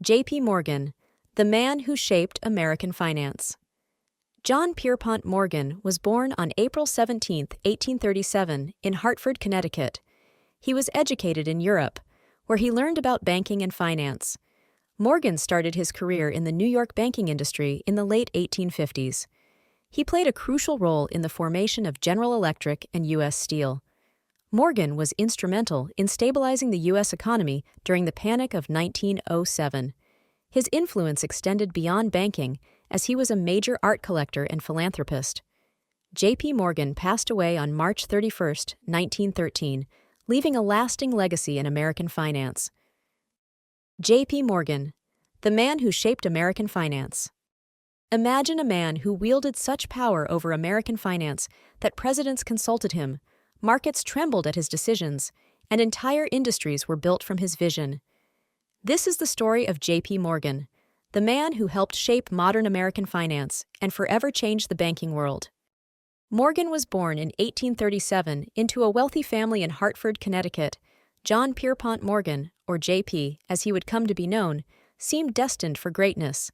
J.P. Morgan, the man who shaped American finance. John Pierpont Morgan was born on April 17, 1837, in Hartford, Connecticut. He was educated in Europe, where he learned about banking and finance. Morgan started his career in the New York banking industry in the late 1850s. He played a crucial role in the formation of General Electric and U.S. Steel. Morgan was instrumental in stabilizing the U.S. economy during the Panic of 1907. His influence extended beyond banking, as he was a major art collector and philanthropist. J.P. Morgan passed away on March 31, 1913, leaving a lasting legacy in American finance. J.P. Morgan, the man who shaped American finance. Imagine a man who wielded such power over American finance that presidents consulted him, markets trembled at his decisions, and entire industries were built from his vision. This is the story of J.P. Morgan, the man who helped shape modern American finance and forever changed the banking world. Morgan was born in 1837 into a wealthy family in Hartford, Connecticut. John Pierpont Morgan, or J.P., as he would come to be known, seemed destined for greatness.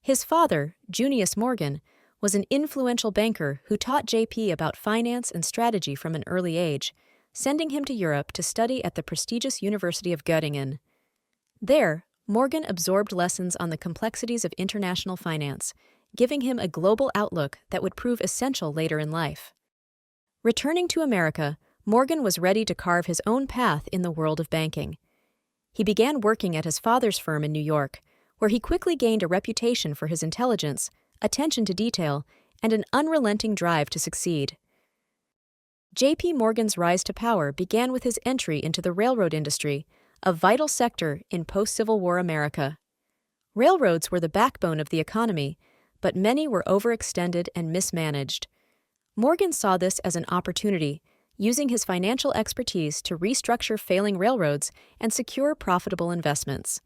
His father, Junius Morgan, was an influential banker who taught J.P. about finance and strategy from an early age, sending him to Europe to study at the prestigious University of Göttingen. There, Morgan absorbed lessons on the complexities of international finance, giving him a global outlook that would prove essential later in life. Returning to America, Morgan was ready to carve his own path in the world of banking. He began working at his father's firm in New York, where he quickly gained a reputation for his intelligence, attention to detail, and an unrelenting drive to succeed. J.P. Morgan's rise to power began with his entry into the railroad industry, a vital sector in post-Civil War America. Railroads were the backbone of the economy, but many were overextended and mismanaged. Morgan saw this as an opportunity, using his financial expertise to restructure failing railroads and secure profitable investments.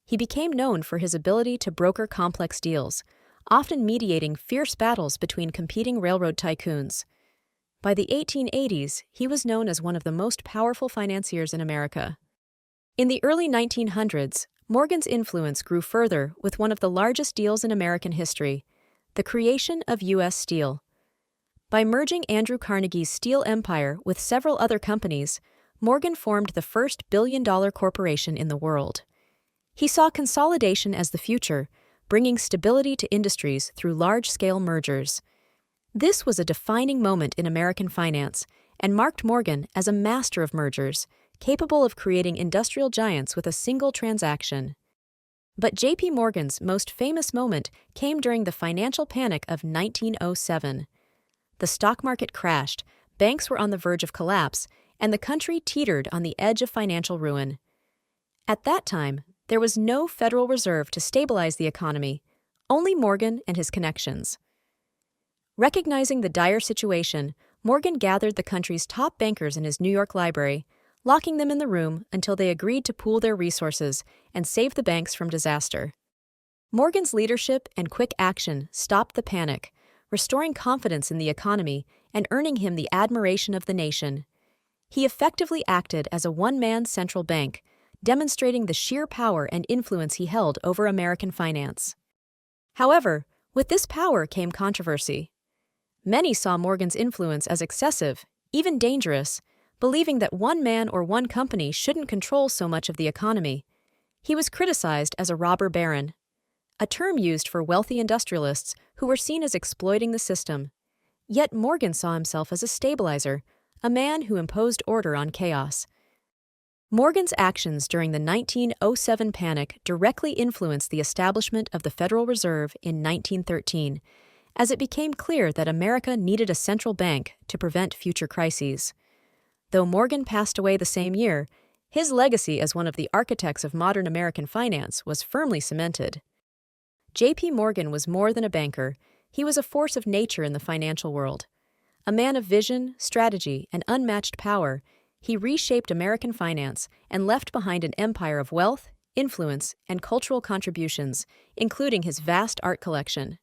He became known for his ability to broker complex deals, often mediating fierce battles between competing railroad tycoons. By the 1880s, he was known as one of the most powerful financiers in America. In the early 1900s, Morgan's influence grew further with one of the largest deals in American history, the creation of U.S. Steel. By merging Andrew Carnegie's steel empire with several other companies, Morgan formed the first billion-dollar corporation in the world. He saw consolidation as the future, bringing stability to industries through large-scale mergers. This was a defining moment in American finance and marked Morgan as a master of mergers, capable of creating industrial giants with a single transaction. But J.P. Morgan's most famous moment came during the financial panic of 1907. The stock market crashed, banks were on the verge of collapse, and the country teetered on the edge of financial ruin. At that time, there was no Federal Reserve to stabilize the economy, only Morgan and his connections. Recognizing the dire situation, Morgan gathered the country's top bankers in his New York library, locking them in the room until they agreed to pool their resources and save the banks from disaster. Morgan's leadership and quick action stopped the panic, restoring confidence in the economy and earning him the admiration of the nation. He effectively acted as a one-man central bank, demonstrating the sheer power and influence he held over American finance. However, with this power came controversy. Many saw Morgan's influence as excessive, even dangerous, believing that one man or one company shouldn't control so much of the economy. He was criticized as a robber baron, a term used for wealthy industrialists who were seen as exploiting the system. Yet Morgan saw himself as a stabilizer, a man who imposed order on chaos. Morgan's actions during the 1907 panic directly influenced the establishment of the Federal Reserve in 1913, as it became clear that America needed a central bank to prevent future crises. Though Morgan passed away the same year, his legacy as one of the architects of modern American finance was firmly cemented. J.P. Morgan was more than a banker, he was a force of nature in the financial world. A man of vision, strategy, and unmatched power, he reshaped American finance and left behind an empire of wealth, influence, and cultural contributions, including his vast art collection.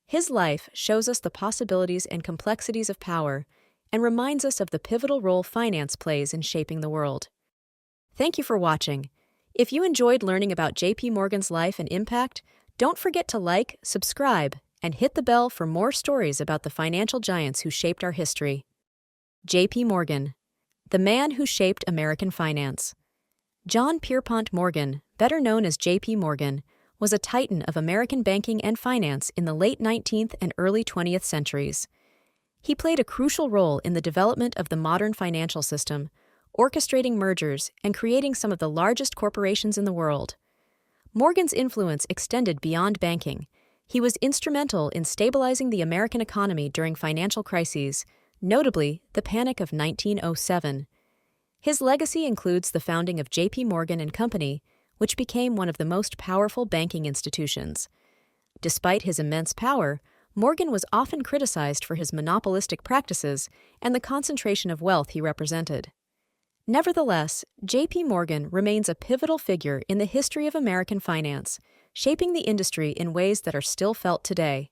His life shows us the possibilities and complexities of power and reminds us of the pivotal role finance plays in shaping the world. Thank you for watching. If you enjoyed learning about JP Morgan's life and impact, don't forget to like, subscribe, and hit the bell for more stories about the financial giants who shaped our history. JP Morgan, the man who shaped American finance. John Pierpont Morgan, better known as JP Morgan, was a titan of American banking and finance in the late 19th and early 20th centuries. He played a crucial role in the development of the modern financial system, orchestrating mergers and creating some of the largest corporations in the world. Morgan's influence extended beyond banking. He was instrumental in stabilizing the American economy during financial crises, notably the Panic of 1907. His legacy includes the founding of J.P. Morgan and Company, which became one of the most powerful banking institutions. Despite his immense power, Morgan was often criticized for his monopolistic practices and the concentration of wealth he represented. Nevertheless, J.P. Morgan remains a pivotal figure in the history of American finance, shaping the industry in ways that are still felt today.